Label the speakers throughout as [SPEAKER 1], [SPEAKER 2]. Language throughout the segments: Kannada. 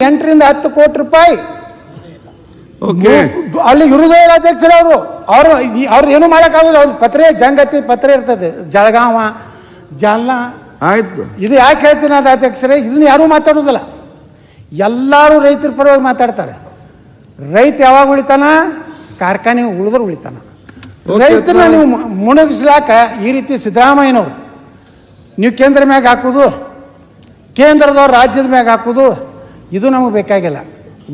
[SPEAKER 1] 8ರಿಂದ 10 ಕೋಟಿ ರೂಪಾಯಿ ಅಲ್ಲಿ ಇರುವುದೇ ಅಧ್ಯಕ್ಷರು. ಅವ್ರು ಏನು ಮಾಡೋಕ್ಕಾಗೋದು. ಅವ್ರ ಪತ್ರೆ ಜಂಗತಿ ಪತ್ರೆ ಇರ್ತದೆ, ಜಳಗಾವ ಜಾಲ್ನಾ.
[SPEAKER 2] ಆಯ್ತು,
[SPEAKER 1] ಇದು ಯಾಕೆ ಹೇಳ್ತೀನಿ ಅದು ಅಧ್ಯಕ್ಷರೇ, ಇದನ್ನ ಯಾರೂ ಮಾತಾಡೋದಿಲ್ಲ. ಎಲ್ಲರೂ ರೈತರ ಪರವಾಗಿ ಮಾತಾಡ್ತಾರೆ. ರೈತ ಯಾವಾಗ ಉಳಿತಾನ? ಕಾರ್ಖಾನೆ ಉಳಿದ್ರೆ ಉಳಿತಾನ. ರೈತನ ನೀವು ಮುಣಗಿಸ್ಲಾಕ ಈ ರೀತಿ ಸಿದ್ದರಾಮಯ್ಯನವರು ನೀವು ಕೇಂದ್ರ ಮ್ಯಾಗ ಹಾಕೋದು, ಕೇಂದ್ರದವ್ರು ರಾಜ್ಯದ ಮ್ಯಾಗ ಹಾಕೋದು, ಇದು ನಮಗೆ ಬೇಕಾಗಿಲ್ಲ.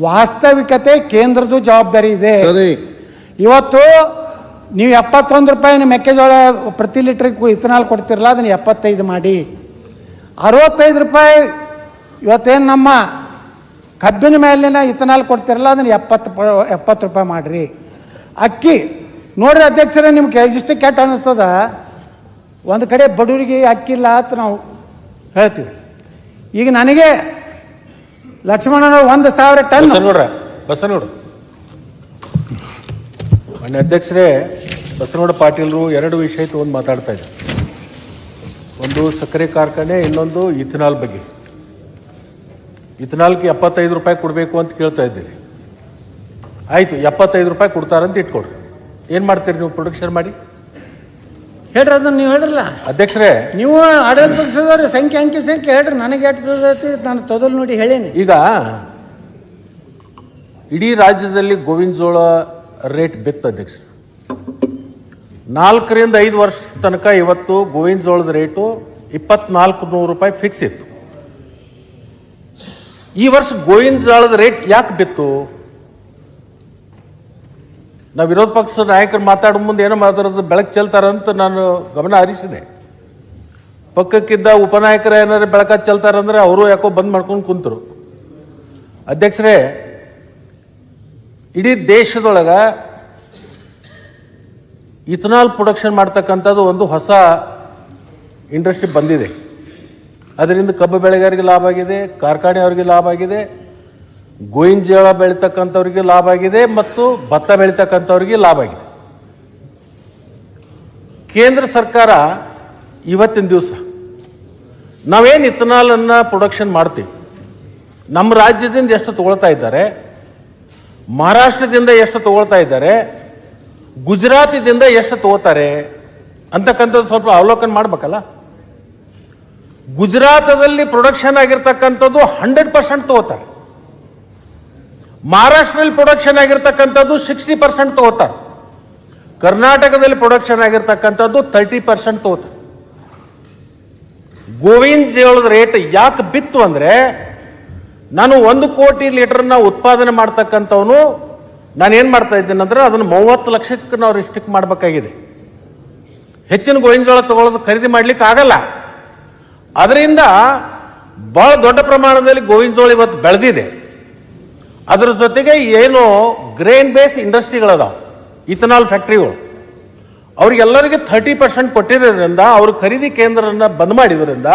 [SPEAKER 1] ವಾಸ್ತವಿಕತೆ ಕೇಂದ್ರದ ಜವಾಬ್ದಾರಿ ಇದೆ. ಇವತ್ತು ನೀವು 71 ರೂಪಾಯಿನ ಮೆಕ್ಕೆಜೋಳ ಪ್ರತಿ ಲೀಟ್ರಿಗೆ ಇಥನಾಲ್ ಕೊಡ್ತಿರಲ್ಲ, ಅದನ್ನು 75 ಮಾಡಿ. 65 ರೂಪಾಯಿ ಇವತ್ತೇನು ನಮ್ಮ ಕಬ್ಬಿನ ಮೇಲಿನ ಇಥನಾಲ್ ಕೊಡ್ತಿರಲ್ಲ, ಅದನ್ನು 70 ರೂಪಾಯಿ ಮಾಡಿರಿ. ಅಕ್ಕಿ ನೋಡ್ರಿ ಅಧ್ಯಕ್ಷರೇ, ನಿಮ್ಗೆ ಇಷ್ಟು ಕೆಟ್ಟ ಅನ್ನಿಸ್ತದ. ಒಂದು ಕಡೆ ಬಡವರಿಗೆ ಅಕ್ಕಿ ಇಲ್ಲ ಅಂತ ನಾವು ಹೇಳ್ತೀವಿ. ಈಗ ನನಗೆ ಲಕ್ಷ್ಮಣನವರು 1,000 ಟನ್
[SPEAKER 3] ಬಸನಗೌಡ ಮಾನ್ಯ ಅಧ್ಯಕ್ಷರೇ, ಬಸನಗೌಡ ಪಾಟೀಲರು 2 ವಿಷಯ ತಗೊಂಡು ಮಾತಾಡ್ತಾ ಇದ್ದಾರೆ. ಒಂದು ಸಕ್ಕರೆ ಕಾರ್ಖಾನೆ, ಇನ್ನೊಂದು ಇಥನಾಲ್ ಬಗ್ಗೆ. ಇಥನಾಲ್ಗೆ 75 ರೂಪಾಯಿ ಕೊಡಬೇಕು ಅಂತ ಕೇಳ್ತಾ ಇದ್ದೀರಿ. ಆಯ್ತು, 75 ರೂಪಾಯಿ ಕೊಡ್ತಾರಂತ ಇಟ್ಕೊಡ್ರಿ. ಏನ್ ಮಾಡ್ತೀರಿ ನೀವು ಪ್ರೊಡಕ್ಷನ್ ಮಾಡಿ?
[SPEAKER 1] ಹೇಳ್ರಿ, ಅದನ್ನ ನೀವು ಹೇಳ್ರಲ್ಲ
[SPEAKER 3] ಅಧ್ಯಕ್ಷರೇ.
[SPEAKER 1] ನೀವು ಆಡಳಿತ ಪಕ್ಷದವ್ರ ಅಂಕಿ ಸಂಖ್ಯೆ ಹೇಳ್ರಿ. ನನಗೆ ನಾನು ತೊದಲು ನೋಡಿ ಹೇಳೇನಿ.
[SPEAKER 3] ಈಗ ಇಡೀ ರಾಜ್ಯದಲ್ಲಿ ಗೋವಿನ ಜೋಳ ರೇಟ್ ಬಿತ್ತು ಅಧ್ಯಕ್ಷ. 4ರಿಂದ 5 ವರ್ಷ ತನಕ ಇವತ್ತು ಗೋವಿನ ಜೋಳದ ರೇಟು 2,400 ರೂಪಾಯಿ ಫಿಕ್ಸ್ ಇತ್ತು. ಈ ವರ್ಷ ಗೋವಿನ ಜೋಳದ ರೇಟ್ ಯಾಕೆ ಬಿತ್ತು? ನಾವು ವಿರೋಧ ಪಕ್ಷದ ನಾಯಕರು ಮಾತಾಡೋ ಮುಂದೆ ಏನೋ ಮಾತಾಡೋದು ಬೆಳಕು ಚೆಲ್ತಾರಂತ ನಾನು ಗಮನ ಹರಿಸಿದೆ. ಪಕ್ಕಕ್ಕಿದ್ದ ಉಪನಾಯಕರ ಏನಾದ್ರು ಬೆಳಕ ಚೆಲ್ತಾರಂದ್ರೆ ಅವರು ಯಾಕೋ ಬಂದ್ ಮಾಡ್ಕೊಂಡು ಕುಂತರು. ಅಧ್ಯಕ್ಷರೇ, ಇಡೀ ದೇಶದೊಳಗ ಇಥನಾಲ್ ಪ್ರೊಡಕ್ಷನ್ ಮಾಡ್ತಕ್ಕಂಥದ್ದು ಒಂದು ಹೊಸ ಇಂಡಸ್ಟ್ರಿ ಬಂದಿದೆ. ಅದರಿಂದ ಕಬ್ಬು ಬೆಳೆಗಾರರಿಗೆ ಲಾಭ ಆಗಿದೆ, ಕಾರ್ಖಾನೆಯವರಿಗೆ ಲಾಭ ಆಗಿದೆ, ಗೋವಿನ ಜೋಳ ಬೆಳೀತಕ್ಕಂಥವ್ರಿಗೆ ಲಾಭ ಆಗಿದೆ, ಮತ್ತು ಭತ್ತ ಬೆಳೀತಕ್ಕಂಥವ್ರಿಗೆ ಲಾಭ ಆಗಿದೆ. ಕೇಂದ್ರ ಸರ್ಕಾರ ಇವತ್ತಿನ ದಿವಸ ನಾವೇನು ಇಥನಾಲ್ ಅನ್ನ ಪ್ರೊಡಕ್ಷನ್ ಮಾಡ್ತೀವಿ, ನಮ್ಮ ರಾಜ್ಯದಿಂದ ಎಷ್ಟು ತಗೊಳ್ತಾ ಇದ್ದಾರೆ, ಮಹಾರಾಷ್ಟ್ರದಿಂದ ಎಷ್ಟು ತಗೊಳ್ತಾ ಇದ್ದಾರೆ, ಗುಜರಾತಿದಿಂದ ಎಷ್ಟು ತಗೋತಾರೆ ಅಂತಕ್ಕಂಥದ್ದು ಸ್ವಲ್ಪ ಅವಲೋಕನ ಮಾಡ್ಬೇಕಲ್ಲ. ಗುಜರಾತದಲ್ಲಿ ಪ್ರೊಡಕ್ಷನ್ ಆಗಿರ್ತಕ್ಕಂಥದ್ದು 100% ತಗೋತಾರೆ. ಮಹಾರಾಷ್ಟ್ರದಲ್ಲಿ ಪ್ರೊಡಕ್ಷನ್ ಆಗಿರ್ತಕ್ಕಂಥದ್ದು 60% ತಗೋತಾರೆ. ಕರ್ನಾಟಕದಲ್ಲಿ ಪ್ರೊಡಕ್ಷನ್ ಆಗಿರ್ತಕ್ಕಂಥದ್ದು 30% ತಗೋತಾರೆ. ಗೋವಿನ ಜೋಳದ ರೇಟ್ ಯಾಕೆ ಬಿತ್ತು ಅಂದ್ರೆ, ನಾನು 1 ಕೋಟಿ ಲೀಟರ್ನ ಉತ್ಪಾದನೆ ಮಾಡ್ತಕ್ಕಂಥವನು ನಾನೇನ್ ಮಾಡ್ತಾ ಇದ್ದೇನೆ ಅಂದ್ರೆ ಅದನ್ನು 30 ಲಕ್ಷಕ್ಕೆ ನಾವು ರಿಸ್ಟ್ರಿಕ್ಟ್ ಮಾಡಬೇಕಾಗಿದೆ. ಹೆಚ್ಚಿನ ಗೋವಿನ ಜೋಳ ತಗೊಳ್ಳೋದು ಖರೀದಿ ಮಾಡ್ಲಿಕ್ಕೆ ಆಗಲ್ಲ. ಅದರಿಂದ ಬಹಳ ದೊಡ್ಡ ಪ್ರಮಾಣದಲ್ಲಿ ಗೋವಿನ ಜೋಳ ಇವತ್ತು ಬೆಳೆದಿದೆ. ಅದರ ಜೊತೆಗೆ ಏನು ಗ್ರೇನ್ ಬೇಸ್ ಇಂಡಸ್ಟ್ರಿಗಳದಾವ, ಇಥನಾಲ್ ಫ್ಯಾಕ್ಟ್ರಿಗಳು, ಅವ್ರಿಗೆಲ್ಲರಿಗೆ 30% ಕೊಟ್ಟಿರೋದ್ರಿಂದ, ಅವರು ಖರೀದಿ ಕೇಂದ್ರನ ಬಂದ್ ಮಾಡಿದ್ರಿಂದ,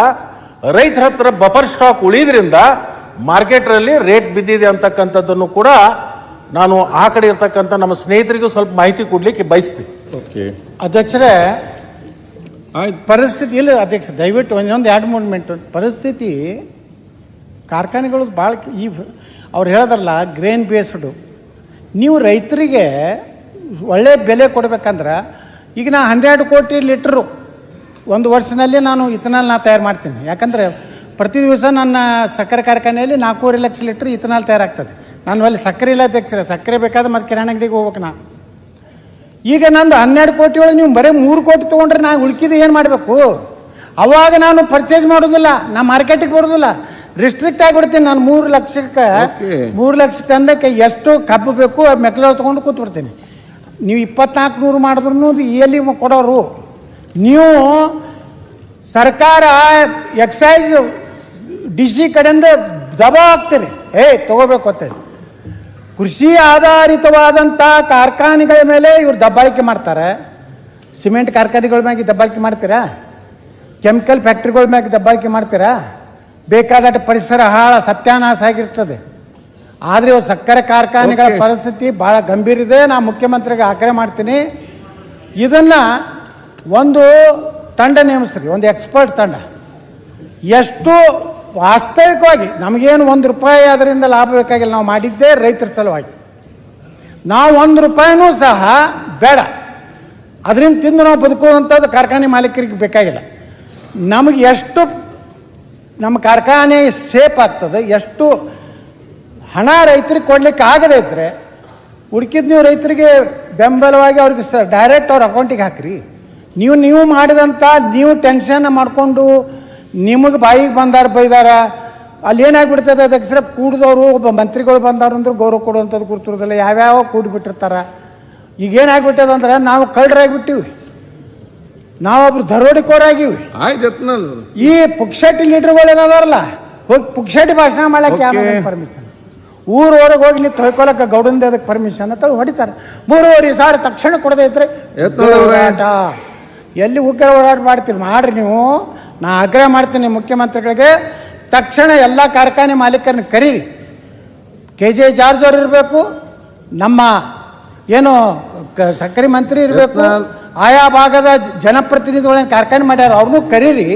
[SPEAKER 3] ರೈತರ ಹತ್ರ ಬಫರ್ ಸ್ಟಾಕ್ ಉಳಿದ್ರಿಂದ ಮಾರ್ಕೆಟ್ನಲ್ಲಿ ರೇಟ್ ಬಿದ್ದಿದೆ ಅಂತಕ್ಕಂಥದ್ದನ್ನು ಕೂಡ ನಾನು ಆ ಕಡೆ ಇರ್ತಕ್ಕಂಥ ನಮ್ಮ ಸ್ನೇಹಿತರಿಗೂ ಸ್ವಲ್ಪ ಮಾಹಿತಿ ಕೊಡ್ಲಿಕ್ಕೆ ಬಯಸ್ತೀನಿ.
[SPEAKER 1] ಅಧ್ಯಕ್ಷರೇ, ಪರಿಸ್ಥಿತಿ ಇಲ್ಲ ಅಧ್ಯಕ್ಷ, ದಯವಿಟ್ಟು ಒಂದೊಂದು 2-3 ಮಿನಿಟ್. ಪರಿಸ್ಥಿತಿ ಕಾರ್ಖಾನೆಗಳು ಭಾಳ ಅವ್ರು ಹೇಳಿದ್ರಲ್ಲ ಗ್ರೇನ್ ಬೇಸ್ಡು. ನೀವು ರೈತರಿಗೆ ಒಳ್ಳೆ ಬೆಲೆ ಕೊಡ್ಬೇಕಂದ್ರೆ, ಈಗ ನಾ 12 ಕೋಟಿ ಲೀಟ್ರು ಒಂದು ವರ್ಷದಲ್ಲಿ ನಾನು ಇಥನಾಲ್ ತಯಾರು ಮಾಡ್ತೀನಿ. ಯಾಕಂದರೆ ಪ್ರತಿ ದಿವಸ ನನ್ನ ಸಕ್ಕರೆ ಕಾರ್ಖಾನೆಯಲ್ಲಿ 4.5 ಲಕ್ಷ ಲೀಟ್ರ್ ಇಥನಾಲ್ ತಯಾರಾಗ್ತದೆ. ನಾನು ಅಲ್ಲಿ ಸಕ್ಕರೆ ಇಲ್ಲ ಅಧ್ಯಕ್ಷರೇ, ಸಕ್ಕರೆ ಬೇಕಾದ್ರೆ ಮತ್ತೆ ಕಿರಾಣಿ ಅಂಗಡಿಗೆ ಹೋಗ್ಬೇಕು ನಾ. ಈಗ ನಂದು 12 ಕೋಟಿ ಒಳಗೆ ನೀವು ಬರೀ 3 ಕೋಟಿ ತೊಗೊಂಡ್ರೆ ನಾ ಉಳ್ಕಿದ್ದು ಏನು ಮಾಡಬೇಕು? ಅವಾಗ ನಾನು ಪರ್ಚೇಸ್ ಮಾಡೋದಿಲ್ಲ, ನಾ ಮಾರ್ಕೆಟಿಗೆ ಬರೋದಿಲ್ಲ, ರಿಸ್ಟ್ರಿಕ್ಟ್ ಆಗಿಬಿಡ್ತೀನಿ. ನಾನು 3 ಲಕ್ಷಕ್ಕೆ 3 ಲಕ್ಷ ಟನ್ಕ್ಕೆ ಎಷ್ಟು ಕಬ್ಬು ಬೇಕು ಮೆಕ್ಕೆಜೋಳ ತೊಗೊಂಡು ಕೂತ್ಬಿಡ್ತೀನಿ. ನೀವು 2,400 ಮಾಡಿದ್ರು ಎಲ್ಲಿ ಕೊಡೋರು? ನೀವು ಸರ್ಕಾರ ಎಕ್ಸೈಸ್ DC ಕಡೆಯಿಂದ ದಬಾ ಹಾಕ್ತೀರಿ, ತಗೋಬೇಕು ಅಂತೇಳಿ. ಕೃಷಿ ಆಧಾರಿತವಾದಂಥ ಕಾರ್ಖಾನೆಗಳ ಮೇಲೆ ಇವ್ರು ದಬ್ಬಾಳಿಕೆ ಮಾಡ್ತಾರೆ. ಸಿಮೆಂಟ್ ಕಾರ್ಖಾನೆಗಳ ಮ್ಯಾಗೆ ದಬ್ಬಾಳಿಕೆ ಮಾಡ್ತೀರಾ? ಕೆಮಿಕಲ್ ಫ್ಯಾಕ್ಟ್ರಿಗಳ ಮ್ಯಾಗೆ ದಬ್ಬಾಳಿಕೆ ಮಾಡ್ತೀರಾ? ಬೇಕಾದಷ್ಟು ಪರಿಸರ ಸತ್ಯಾನಾಶ ಆಗಿರ್ತದೆ. ಆದರೆ ಇವು ಸಕ್ಕರೆ ಕಾರ್ಖಾನೆಗಳ ಪರಿಸ್ಥಿತಿ ಬಹಳ ಗಂಭೀರ ಇದೆ. ನಾ ಮುಖ್ಯಮಂತ್ರಿಗೆ ಆಗ್ರಹ ಮಾಡ್ತೀನಿ, ಇದನ್ನ ಒಂದು ತಂಡ ನೇಮಿಸ್ರಿ, ಒಂದು ಎಕ್ಸ್ಪರ್ಟ್ ತಂಡ. ಎಷ್ಟು ವಾಸ್ತವಿಕವಾಗಿ ನಮಗೇನು ₹1 ಅದರಿಂದ ಲಾಭ ಬೇಕಾಗಿಲ್ಲ. ನಾವು ಮಾಡಿದ್ದೇ ರೈತರ ಸಲುವಾಗಿ. ನಾವು ₹1 ಸಹ ಬೇಡ, ಅದರಿಂದ ತಿಂದು ನಾವು ಬದುಕುವಂಥದ್ದು ಕಾರ್ಖಾನೆ ಮಾಲೀಕರಿಗೆ ಬೇಕಾಗಿಲ್ಲ. ನಮಗೆ ಎಷ್ಟು ನಮ್ಮ ಕಾರ್ಖಾನೆ ಸೇಫ್ ಆಗ್ತದೆ, ಎಷ್ಟು ಹಣ ರೈತರಿಗೆ ಕೊಡ್ಲಿಕ್ಕೆ ಆಗದೇ ಇದ್ದರೆ ಉಳ್ಕಿದ್ದು ನೀವು ರೈತರಿಗೆ ಬೆಂಬಲವಾಗಿ ಅವ್ರಿಗೆ ಡೈರೆಕ್ಟ್ ಅವ್ರ ಅಕೌಂಟಿಗೆ ಹಾಕ್ರಿ. ನೀವು ಮಾಡಿದಂಥ ನೀವು ಟೆನ್ಷನ್ ಮಾಡಿಕೊಂಡು ನಿಮಗೆ ಬಾಯಿಗೆ ಬಂದಾರ ಬೈದಾರ, ಅಲ್ಲಿ ಏನಾಗ್ಬಿಡ್ತದೆ ಅಧ್ಯಕ್ಷರ, ಕೂಡಿದವರು ಒಬ್ಬ ಮಂತ್ರಿಗಳು ಬಂದವ್ರು ಅಂದ್ರೆ ಗೌರವ ಕೊಡುವಂಥದ್ದು ಕೊಡ್ತಿರೋದಿಲ್ಲ, ಯಾವ್ಯಾವ ಕೂಡಿಬಿಟ್ಟಿರ್ತಾರ. ಈಗ ಏನಾಗ್ಬಿಟ್ಟದ ಅಂದ್ರೆ ನಾವು ಕಳ್ಳರಾಗಿಬಿಟ್ಟಿವಿ, ನಾವೊಬ್ರು ದರೋಡಿಕೋರಾಗಿವಿ. ಈ ಪುಕ್ಷಟಿ ಲೀಡರ್ಗಳು ಏನಾದಾರಲ್ಲ, ಹೋಗಿ ಪುಕ್ಷಟಿ ಭಾಷಣ ಮಾಡಕ್ಕೆ ಯಾವ ಪರ್ಮಿಷನ್, ಊರವರೆಗೆ ಹೋಗಿ ನೀವು ತೊಯ್ಕೊಳಕ್ಕೆ ಗೌಡಂದ ಅದಕ್ಕೆ ಪರ್ಮಿಷನ್ ಅಂತ ಹೊಡಿತಾರೆ. 3,500,000 ತಕ್ಷಣ ಕೊಡದೇ ಇದ್ರೆ ಎಲ್ಲಿ ಉಗ್ರ ಹೋರಾಟ ಮಾಡ್ತೀರಿ ಮಾಡ್ರಿ ನೀವು. ನಾ ಆಗ್ರಹ ಮಾಡ್ತೀನಿ ಮುಖ್ಯಮಂತ್ರಿಗಳಿಗೆ, ತಕ್ಷಣ ಎಲ್ಲ ಕಾರ್ಖಾನೆ ಮಾಲೀಕರನ್ನ ಕರೀರಿ. KJ ಜಾರ್ಜ್ ಅವ್ರು ಇರಬೇಕು, ನಮ್ಮ ಏನು ಸಕ್ಕರೆ ಮಂತ್ರಿ ಇರಬೇಕು, ಆಯಾ ಭಾಗದ ಜನಪ್ರತಿನಿಧಿಗಳನ್ನ ಕಾರ್ಖಾನೆ ಮಾಡ್ಯಾರ ಅವ್ರನ್ನೂ ಕರೀರಿ.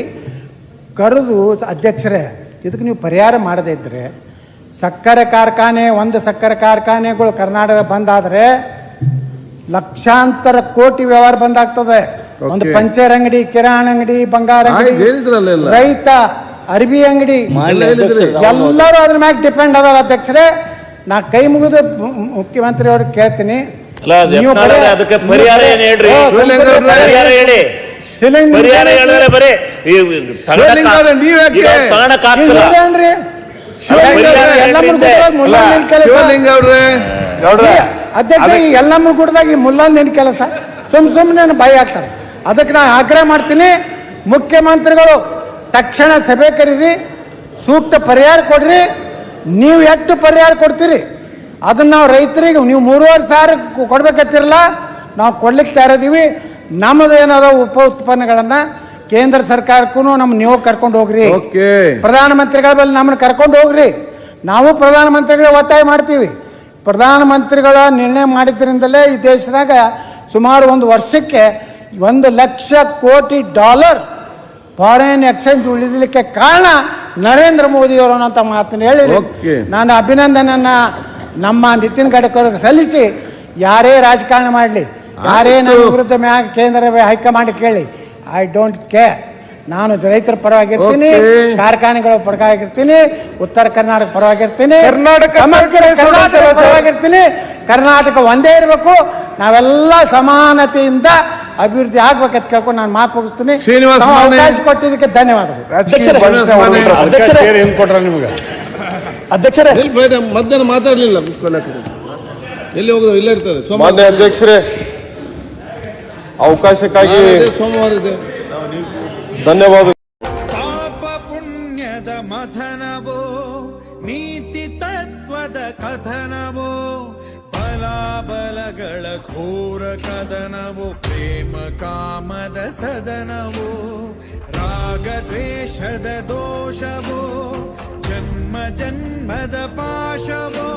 [SPEAKER 1] ಕರೆದು ಅಧ್ಯಕ್ಷರೇ ಇದಕ್ಕೆ ನೀವು ಪರಿಹಾರ ಮಾಡದೇ ಇದ್ರೆ ಸಕ್ಕರೆ ಕಾರ್ಖಾನೆ, ಒಂದು ಸಕ್ಕರೆ ಕಾರ್ಖಾನೆಗಳು ಕರ್ನಾಟಕ ಬಂದಾದರೆ ಲಕ್ಷಾಂತರ ಕೋಟಿ ವ್ಯವಹಾರ ಬಂದಾಗ್ತದೆ. ಒಂದು ಪಂಚರ್ ಅಂಗಡಿ, ಕಿರಾಣ ಅಂಗಡಿ, ಬಂಗಾರ ಅಂಗಡಿ, ರೈತ ಅರ್ಬಿ ಅಂಗಡಿ ಎಲ್ಲರೂ ಅದ್ರ ಮ್ಯಾಗ ಡಿಪೆಂಡ್ ಅದಾರ. ಅಧ್ಯಕ್ಷರೇ ನಾ ಕೈ ಮುಗಿದು ಮುಖ್ಯಮಂತ್ರಿ ಅವ್ರಿಗೆ ಕೇಳ್ತೀನಿ,
[SPEAKER 2] ಅದಕ್ಕೆ ಪರಿಹಾರ ಏನ್ ಹೇಳ್ರಿ?
[SPEAKER 1] ಅಧ್ಯಕ್ಷ ಎಲ್ಲಮ್ಮ ಗುಡ್ದಾಗ ಈ ಮುಲ್ಲಂದೇನು ಕೆಲಸ, ಸುಮ್ಮನೆ ಬಾಯಿ ಹಾಕ್ತಾರೆ. ಅದಕ್ಕೆ ನಾ ಆಗ್ರಹ ಮಾಡ್ತೀನಿ, ಮುಖ್ಯಮಂತ್ರಿಗಳು ತಕ್ಷಣ ಸಭೆ ಕರೀರಿ, ಸೂಕ್ತ ಪರಿಹಾರ ಕೊಡ್ರಿ. ನೀವು ಎಷ್ಟು ಪರಿಹಾರ ಕೊಡ್ತೀರಿ ಅದನ್ನ ನಾವು ರೈತರಿಗೆ, ನೀವು 3,500 ಕೊಡ್ಬೇಕತ್ತಿರಲ್ಲ, ನಾವು ಕೊಡ್ಲಿಕ್ಕೆ ತಯಾರಿದೀವಿ. ನಮ್ಮದು ಏನಾದ ಉಪ ಉತ್ಪನ್ನಗಳನ್ನ ಕೇಂದ್ರ ಸರ್ಕಾರಕ್ಕೂ ನೀವು ಕರ್ಕೊಂಡು ಹೋಗ್ರಿ, ಪ್ರಧಾನಮಂತ್ರಿಗಳ ಬಳಿ ನಮ್ಮನ್ನು ಕರ್ಕೊಂಡು ಹೋಗ್ರಿ. ನಾವು ಪ್ರಧಾನಮಂತ್ರಿಗಳೇ ಒತ್ತಾಯ ಮಾಡ್ತೀವಿ. ಪ್ರಧಾನಮಂತ್ರಿಗಳ ನಿರ್ಣಯ ಮಾಡಿದ್ರಿಂದಲೇ ಈ ದೇಶದಾಗ ಸುಮಾರು ಒಂದು ವರ್ಷಕ್ಕೆ $1,00,000 ಕೋಟಿ ಫಾರಿನ್ ಎಕ್ಸ್ಚೇಂಜ್ ಉಳಿದಲಿಕ್ಕೆ ಕಾರಣ ನರೇಂದ್ರ ಮೋದಿ ಅವರು ಅನ್ನೋ ಮಾತನ್ನು ಹೇಳಿ ನಾನು ಅಭಿನಂದನೆಯನ್ನ ನಮ್ಮ ನಿತಿನ್ ಗಡ್ಕರಿ ಸಲ್ಲಿಸಿ, ಯಾರೇ ರಾಜಕಾರಣ ಮಾಡಲಿ, ಯಾರೇ ನನ್ನ ವಿರುದ್ಧ ಕೇಂದ್ರ ಹೈಕಮಾಂಡ್ ಕೇಳಿ, ಐ ಡೋಂಟ್ ಕೇರ್. ನಾನು ರೈತರ ಪರವಾಗಿರ್ತೀನಿ, ಕಾರ್ಖಾನೆಗಳ ಪರವಾಗಿರ್ತೀನಿ, ಉತ್ತರ ಕರ್ನಾಟಕ ಪರವಾಗಿರ್ತೀನಿ, ಪರವಾಗಿರ್ತೀನಿ. ಕರ್ನಾಟಕ ಒಂದೇ ಇರಬೇಕು, ನಾವೆಲ್ಲ ಸಮಾನತೆಯಿಂದ ಅಭಿವೃದ್ಧಿ ಆಗ್ಬೇಕಂತ ಕೇಳ್ಕೊಂಡು ನಾನು ಮಾತು ಮುಗಿಸ್ತೀನಿ. ಅವಕಾಶ ಕೊಟ್ಟಿದ್ದಕ್ಕೆ ಧನ್ಯವಾದಗಳು.
[SPEAKER 4] ಅಧ್ಯಕ್ಷರೇ ಮಧ್ಯಾಹ್ನ ಮಾತಾಡಲಿಲ್ಲ, ಎಲ್ಲಿ ಹೋಗೋದು ಇಲ್ಲ ಇರ್ತಾರೆ.
[SPEAKER 5] ಮಾನ್ಯ ಅಧ್ಯಕ್ಷರೇ, ಅವಕಾಶಕ್ಕಾಗಿ
[SPEAKER 4] ಸೋಮವಾರ ಇದೆ.
[SPEAKER 5] ಧನ್ಯವಾದ.
[SPEAKER 6] ಪಾಪ ಪುಣ್ಯದ ಮಥನವೋ, ನೀತಿ ತತ್ವದ ಕಥನವೋ, ಬಲಾಬಲಗಳ ಘೋರ ಕದನವೋ, ಪ್ರೇಮ ಕಾಮದ ಸದನವೋ, ರಾಗ ದ್ವೇಷದ ದೋಷವೋ, ಜನ್ಮ ಜನ್ಮದ ಪಾಶವೋ.